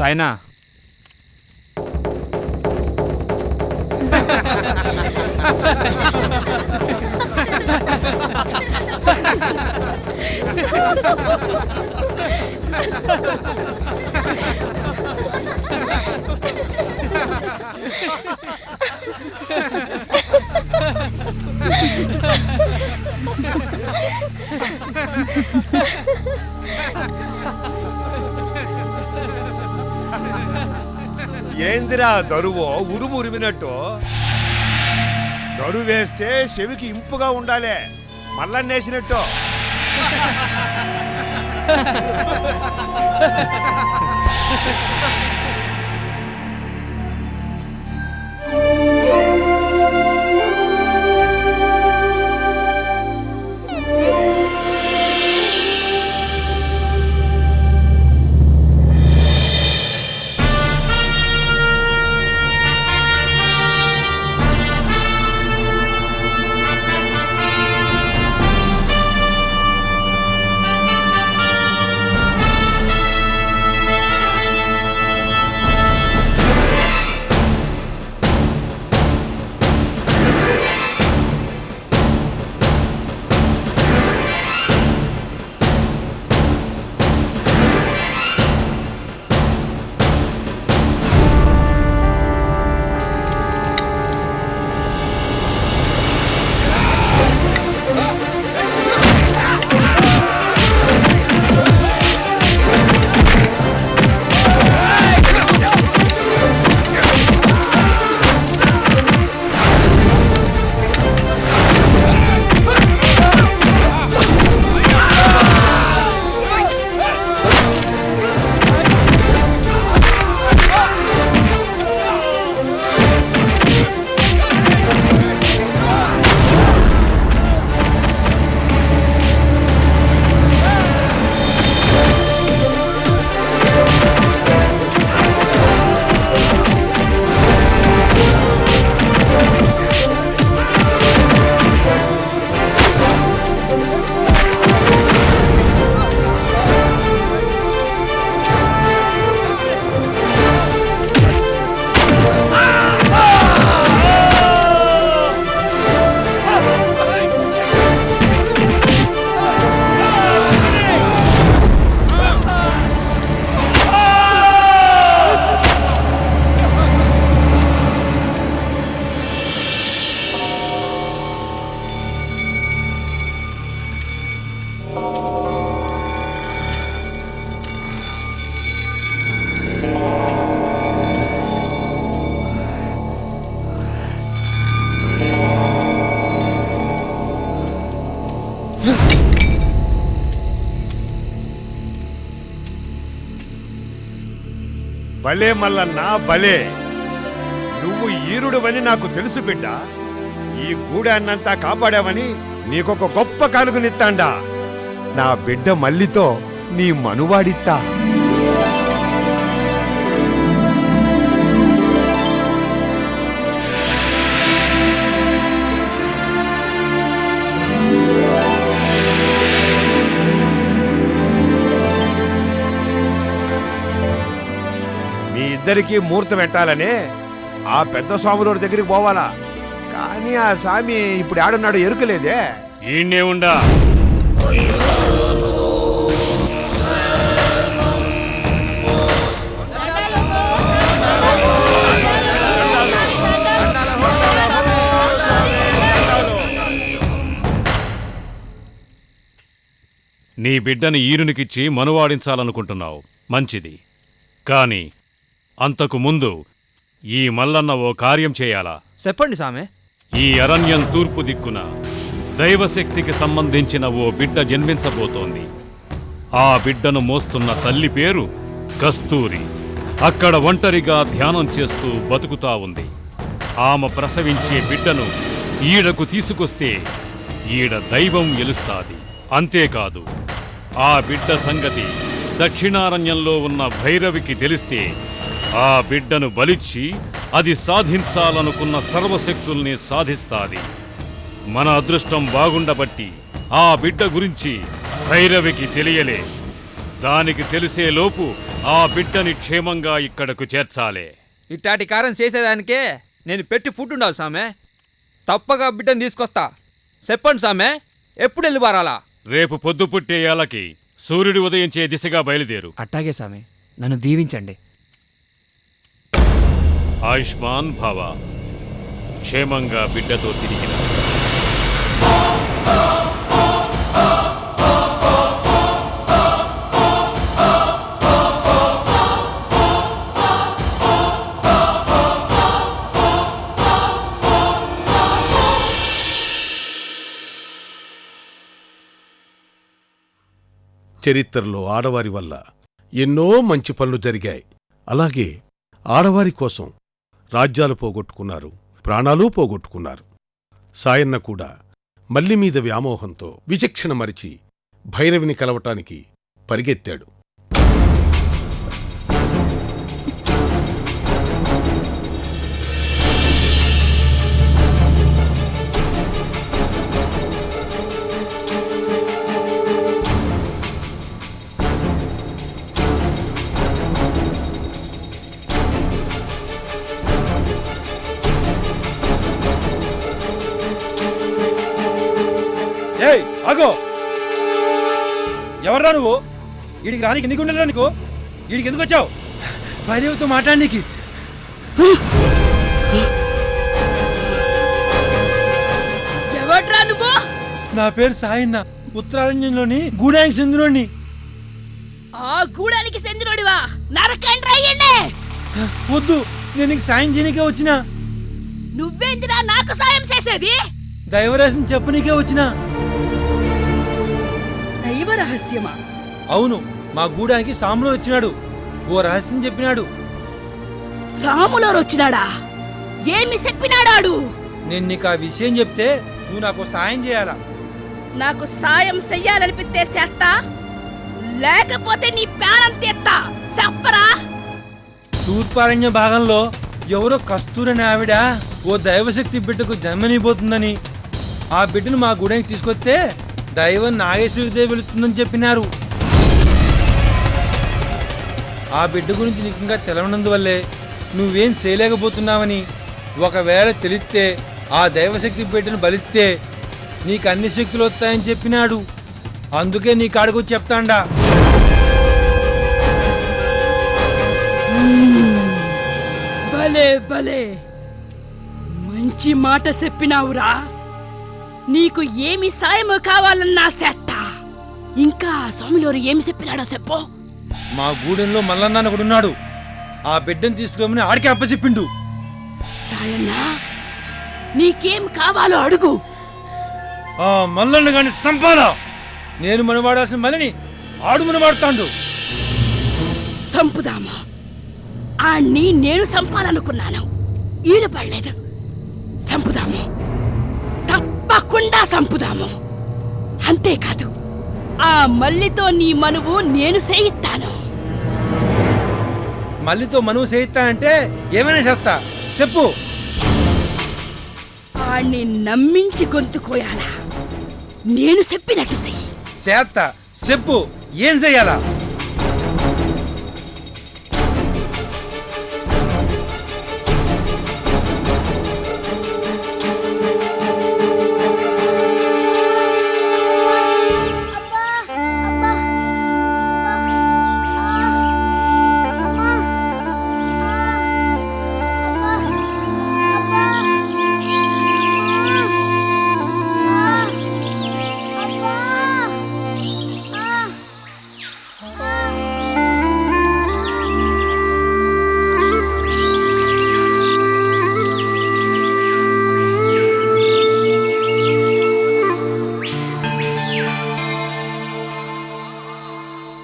సాయినా, ఏందిరా దరువో ఉరుము ఉరిమినట్టు? దరువు వేస్తే చెవికి ఇంపుగా ఉండాలి, మల్లన్నేసినట్టు. భలే మల్లన్న భలే, నువ్వు ఈరుడువని నాకు తెలుసు బిడ్డ. ఈ గూడాన్నంతా కాపాడావని నీకొక గొప్ప కానుకనిత్తాండా. నా బిడ్డ మల్లితో నీ మనువాడిత్తా. మీ ఇద్దరికీ ముహూర్తం పెట్టాలని ఆ పెద్ద స్వాముల దగ్గరికి పోవాలా, కానీ ఆ స్వామి ఇప్పుడు ఆడున్నాడు ఎరుకలేదే. ఈయన్నే ఉండా. నీ బిడ్డని ఈరునికిచ్చి మనువాడించాలనుకుంటున్నావు, మంచిది. కాని అంతకు ముందు ఈ మల్లన్న ఓ కార్యం చేయాలా? చెప్పండి సామె. ఈ అరణ్యం తూర్పు దిక్కున దైవశక్తికి సంబంధించిన ఓ బిడ్డ జన్మించబోతోంది. ఆ బిడ్డను మోస్తున్న తల్లి పేరు కస్తూరి. అక్కడ ఒంటరిగా ధ్యానం చేస్తూ బతుకుతా ఉంది. ఆమె ప్రసవించే బిడ్డను ఈడకు తీసుకొస్తే ఈడ దైవం గెలుస్తాది. అంతేకాదు, ఆ బిడ్డ సంగతి దక్షిణారణ్యంలో ఉన్న భైరవికి తెలిస్తే ఆ బిడ్డను బలిచ్చి అది సాధించాలనుకున్న సర్వశక్తుల్ని సాధిస్తాది. మన అదృష్టం బాగుండబట్టి ఆ బిడ్డ గురించి భైరవికి తెలియలే. దానికి తెలిసేలోపు ఆ బిడ్డని క్షేమంగా ఇక్కడకు చేర్చాలి. ఇట్టాటి కారం చేసేదానికే నేను పెట్టి పుట్టుండాలి సామె. తప్పగా బిడ్డను తీసుకొస్తా. చెప్పండి సామె, ఎప్పుడు వెళ్ళి బారాలా? రేపు పొద్దు పుట్టే ఏళ్ళకి సూర్యుడు ఉదయించే దిశగా బయలుదేరు. అట్టాగే సామె, నన్ను దీవించండి. ఆయుష్మాన్ భవ. క్షేమంగా బిడ్డతో తిరిగిన చరిత్రలో ఆడవారి వల్ల ఎన్నో మంచి పనులు జరిగాయి. అలాగే ఆడవారి కోసం రాజ్యాలు పోగొట్టుకున్నారు, ప్రాణాలు పోగొట్టుకున్నారు. సాయన్న కూడా మల్లి మీద వ్యామోహంతో విచక్షణ మరిచి భైరవిని కలవటానికి పరిగెత్తాడు. ఏయ్ ఆగో, ఎవర్రా నువ్వు? వీడికి రానికి ఎన్ని గుండెలు నీకు? వీడికి ఎందుకు వచ్చావు? భైరవితో మాట్లాడనీకి. ఎవడ్రా నువ్వు? నా పేరు సాయన్న, ఉత్తరారణ్యంలోని గూడానికి చెందినోడిని. ఆ గూడానికి చెందినోడివా? నరకండి రాయండి. వద్దు, నేను నీకు సాయం చేయనీకే వచ్చినా. నువ్వేందిరా నాకు సాయం చేసేది? దైవరహస్యం చెప్పనీకే వచ్చినా. దైవ రహస్యమా? అవును, మా గూడానికి సాములో వచ్చినాడు, ఓ రహస్యం చెప్పినాడు. సాములోరు వచ్చినాడా? ఏమి చెప్పినాడాడు? నేను నీకు ఆ విషయం చెప్తే నువ్వు నాకు సాయం చేయాలా. నాకు సాయం చెయ్యాలనిపిస్తే చేస్తా, లేకపోతే నీ ప్రాణం తీస్తా. చెప్పరా? తూర్పారణ్య భాగంలో ఎవరో కస్తూరని ఆవిడ ఓ దైవశక్తి బిడ్డకు జన్మనిపోతుందని, ఆ బిడ్డను మా గూడానికి తీసుకొస్తే దైవం నాగేశ్వరిదే వెళుతుందని చెప్పినారు. ఆ బిడ్డ గురించి నీకు ఇంకా తెలవనందువల్లే నువ్వేం చేయలేకపోతున్నావని, ఒకవేళ తెలిస్తే ఆ దైవశక్తి బిడ్డను బలిస్తే నీకు అన్ని శక్తులు వస్తాయని చెప్పినాడు. అందుకే నీ కాడకు చెప్తాండా. భలే భలే, మంచి మాట చెప్పినావురా. నీకు ఏమి సాయము కావాలన్నా చేస్తా. ఇంకా స్వామిలోరు ఏమి చెప్పినాడో చెప్పు. మా గూడెంలో మల్లన్న ఒకడున్నాడు, ఆ బిడ్డను తీసుకురమని ఆడికి అప్పచెప్పిండు. సాయన్నా, నీకేం కావాలో అడుగు. ఆ మల్లన్న గాని సంపాలా. నేను మనవాడాల్సిన మల్లిని ఆడు మనవాడుతాండు. సంపుదామా? ఆణ్ణి నేను సంపాలనుకున్నాను, ఈడు పడలేదు. సంపుదాము, తప్పకుండా సంపుదాము. అంతేకాదు, ఆ మల్లితో నీ మనువు నేను చేయిస్తాను. మల్లితో మనువు చేయిస్తానంటే ఏమైనా చెప్తా, చెప్పు. ఆణ్ణి నమ్మించి గొంతుకోయాలా? నేను చెప్పినట్టు చెయ్యి. చేస్తా, చెప్పు, ఏం చెయ్యాలా?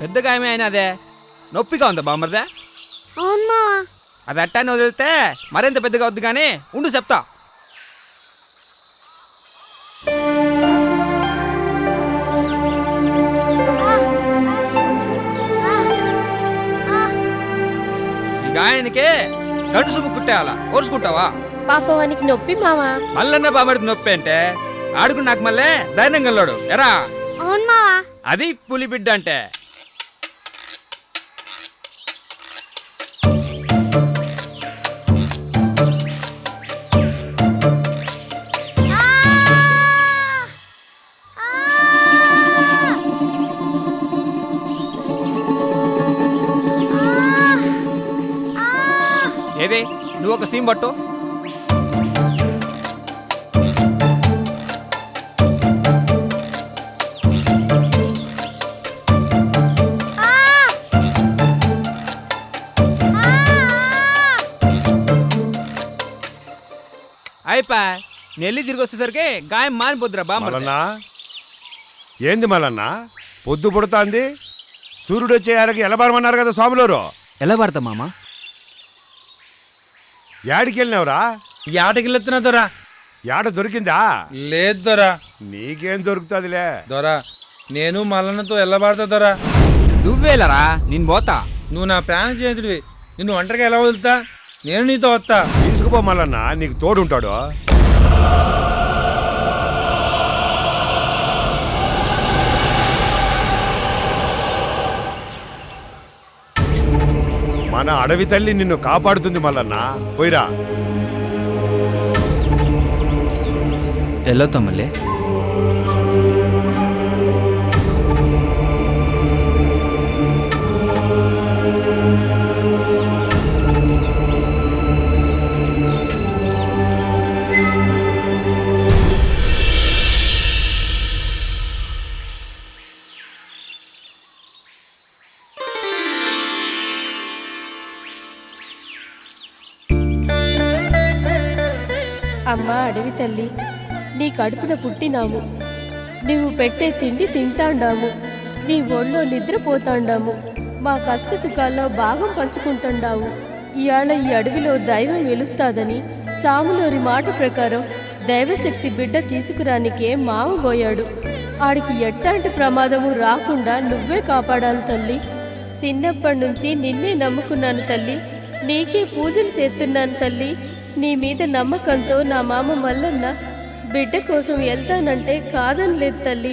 పెద్ద గాయమే అయినా అదే నొప్పిగా ఉందా బామ్మర్దే? అవును. అది అట్టాన్ని వదిలితే మరింత పెద్దగా వద్దు కానీ ఉండు చెప్తా. ఈ గాయానికి గండు సుమ్ము కుట్టేయాలా, ఓర్చుకుంటావా? పాపవానికి నొప్పి మావా. మల్లన్న బామ్మడికి నొప్పి అంటే ఆడుకు నాకు మళ్ళీ ధైర్యం గల్లోడు ఎరా. అవును మావా. అది పులి బిడ్డ అంటే. ఏవే నువ్వు ఒక సీమ్ పట్టు. అయిపా నెల్లి తిరిగి వచ్చేసరికి గాయం మానిపోద్దురా బామ్మ. మల్లన్నా ఏంది మల్లన్నా పొద్దు పుడుతాంది, సూర్యుడు వచ్చేయాలకి ఎలబారమన్నారు కదా స్వాములోరు. ఎలా పడతా మామ? యాడికి వెళ్ళినావురా? ఏటకెళ్ళెత్తున్నా దొరా? యాడ దొరికిందా? లేదు దొరా. నీకేం దొరుకుతుందిలే. దొరా నేను మల్లన్నతో ఎల్లబాడతా దొరా. నువ్వేలరా నేను పోతా. నువ్వు నా ప్రాణ చేతుడివి, నిన్ను ఒంటరిగా ఎలా వదులుతా? నేను నీతో వస్తా. తీసుకుపో మల్లన్నా, నీకు తోడుంటాడు. మన అడవి తల్లి నిన్ను కాపాడుతుంది మల్లన్నా, పోయిరా. వెళ్ళొద్దాం మళ్ళీ. అమ్మా అడవి తల్లి, నీ కడుపున పుట్టినాము, నీవు పెట్టే తిండి తింటాండాము, నీ ఒళ్ళో నిద్రపోతాండాము, మా కష్ట సుఖాల్లో భాగం పంచుకుంటాండావు. ఇవాళ ఈ అడవిలో దైవం వెలుస్తాదని సాములోరి మాట ప్రకారం దైవశక్తి బిడ్డ తీసుకురానికే మామ పోయాడు. ఆడికి ఎట్టాంటి ప్రమాదము రాకుండా నువ్వే కాపాడాలి తల్లి. చిన్నప్పటి నుంచి నిన్నే నమ్ముకున్నాను తల్లి, నీకే పూజలు చేస్తున్నాను తల్లి. నీ మీద నమ్మకంతో నా మామ మల్లన్న బిడ్డ కోసం వెళ్తానంటే కాదనలేదు తల్లి.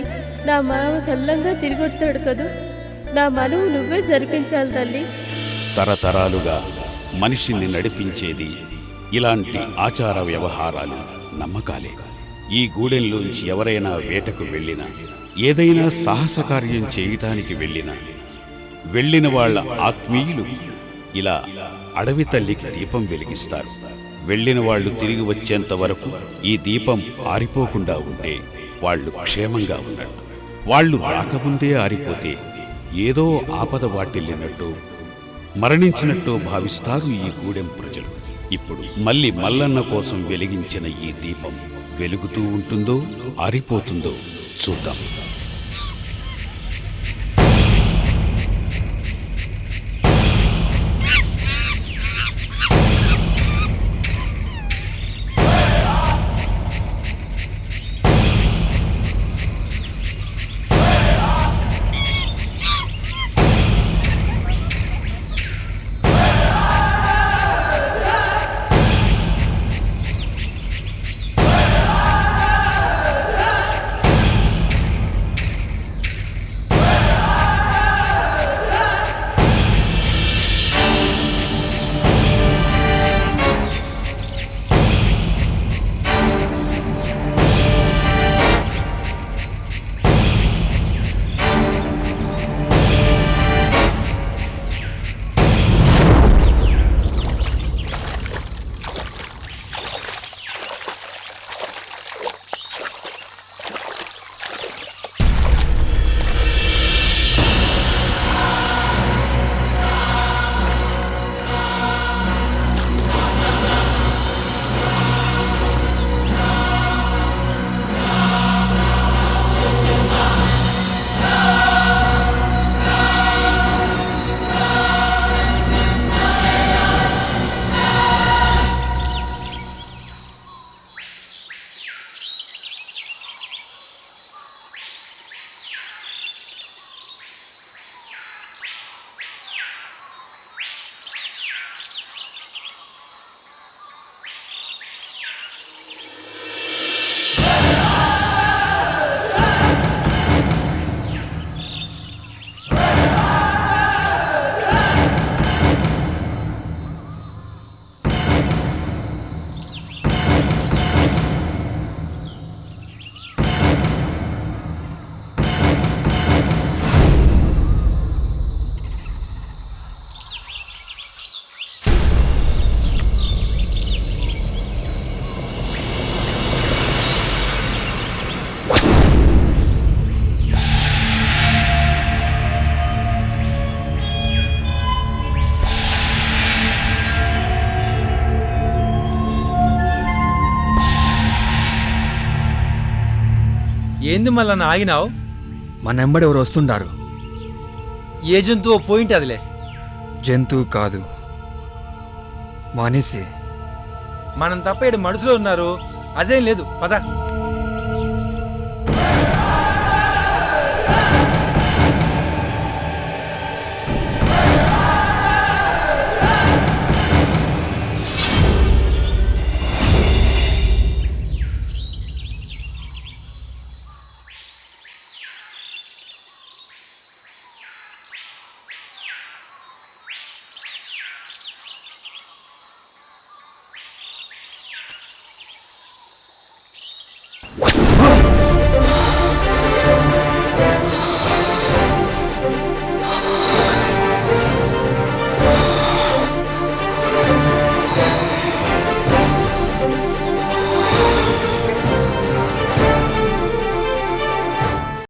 నా మామ చల్లంగా తిరిగొస్తాడు కదూ, నా మనవు నువ్వే జరిపించాలి తల్లి. తరతరాలుగా మనిషిని నడిపించేది ఇలాంటి ఆచార వ్యవహారాలు, నమ్మకాలే. ఈ గూడెంలోంచి ఎవరైనా వేటకు వెళ్ళినా, ఏదైనా సాహస కార్యం చేయటానికి వెళ్ళిన వాళ్ళ ఆత్మీయులు ఇలా అడవి తల్లికి దీపం వెలిగిస్తారు. వెళ్ళిన వాళ్ళు తిరిగి వచ్చేంత వరకు ఈ దీపం ఆరిపోకుండా ఉంటే వాళ్ళు క్షేమంగా ఉన్నట్టు. వాళ్ళు రాకముందే ఆరిపోతే ఏదో ఆపద వాటిల్లినట్టు, మరణించినట్టు భావిస్తారు ఈ గూడెం ప్రజలు. ఇప్పుడు మళ్ళీ మల్లన్న కోసం వెలిగించిన ఈ దీపం వెలుగుతూ ఉంటుందో ఆరిపోతుందో చూద్దాం. ఏంది మళ్ళా ఆగినావు? మన ఎవరు వస్తుండారు. ఏ జంతువు పోయింటి అదిలే. జంతువు కాదు, మనిషి. మనం తప్ప 7 మనుషులు ఉన్నారు. అదేం లేదు, పద.